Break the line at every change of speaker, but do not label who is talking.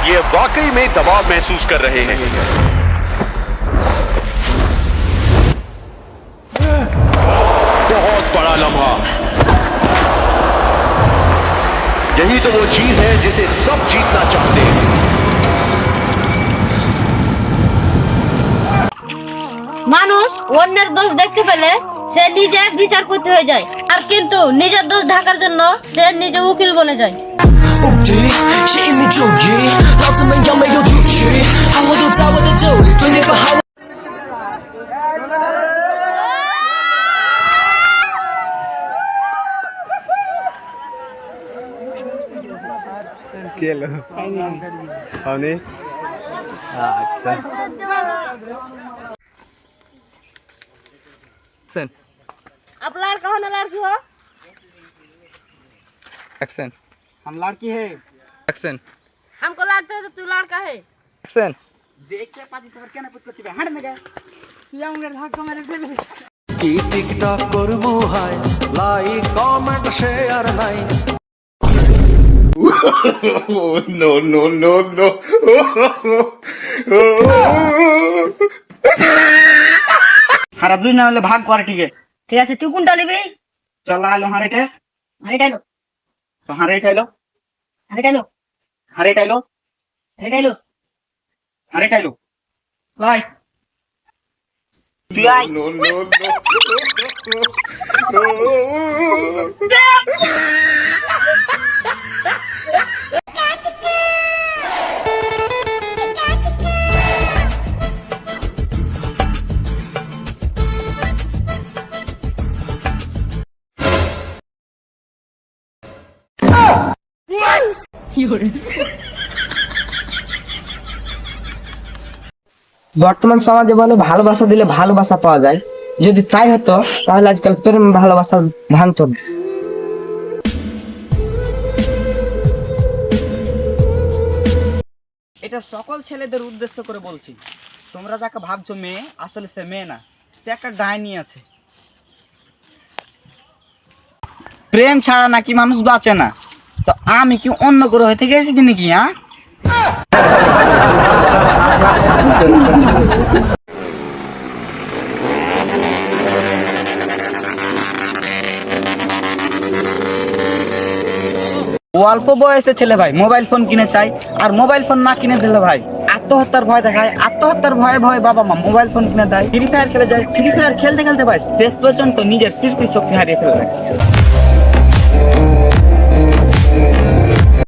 ये वाकई में दबाव महसूस कर रहे हैं। बहुत बड़ा लम्हा। यही तो वो चीज है जिसे सब जीतना चाहते हैं।
মানুষ অন্যের দোষ দেখতে পেলে সে নিজে বিচারপতি হয়ে যায়, আর কিন্তু নিজের দোষ ঢাকার জন্য সে নিজে উকিল বনে যায়।
আচ্ছা
आप लड़का हो ना लड़की हो?
एक्शन।
हम लड़की है।
एक्शन।
हमको लगता है तो तू लड़का है।
एक्शन।
देख के पाजी तो क्या ना कुछ कुछ हट ना गया तू या उंगली भाग को मेरे फेल
কি টিকটক করবো হাই লাইক কমেন্ট শেয়ার নাই
नो नो नो नो।
হারা দুই না হলে ভাগ করে ঠিক আছে।
ঠিক আছে, তুই কোনটা নিবি?
চল আলো হারেটা
হারিটাইলো
তো হারেটাইলো
হারিটাইলো
হারেটাইলো
হারিটাইলো
হারেটাইলো লাই তুই আই
नो नो नो।
বর্তমান সমাজে বলে ভালোবাসা দিলে ভালোবাসা পাওয়া যায়, যদি তাই হতো তাহলে আজকাল প্রেম ভালোবাসা ভাঙতো না।
এটা সকল ছেলেদের উদ্দেশ্য করে বলছি, তোমরা যাকে ভাবছো মেয়ে আসলে সে মেয়ে না, সে একটা ডাইনি আছে। প্রেম ছাড়া নাকি মানুষ বাঁচে না, তো আমি কি অন্য গ্রহ থেকে এসেছি নাকি? হ্যাঁ অল্প বয়সে ছেলে ভাই মোবাইল ফোন কিনে চাই, আর মোবাইল ফোন না কিনে দিলে ভাই আত্মহত্যার ভয় দেখায়, আত্মহত্যার ভয়ে ভয়ে বাবা মা মোবাইল ফোন কিনে দেয়, ফ্রি ফায়ার খেলে যায়, ফ্রি ফায়ার খেলতে খেলতে ভাই শেষ পর্যন্ত নিজের স্মৃতি শক্তি হারিয়ে ফেলে।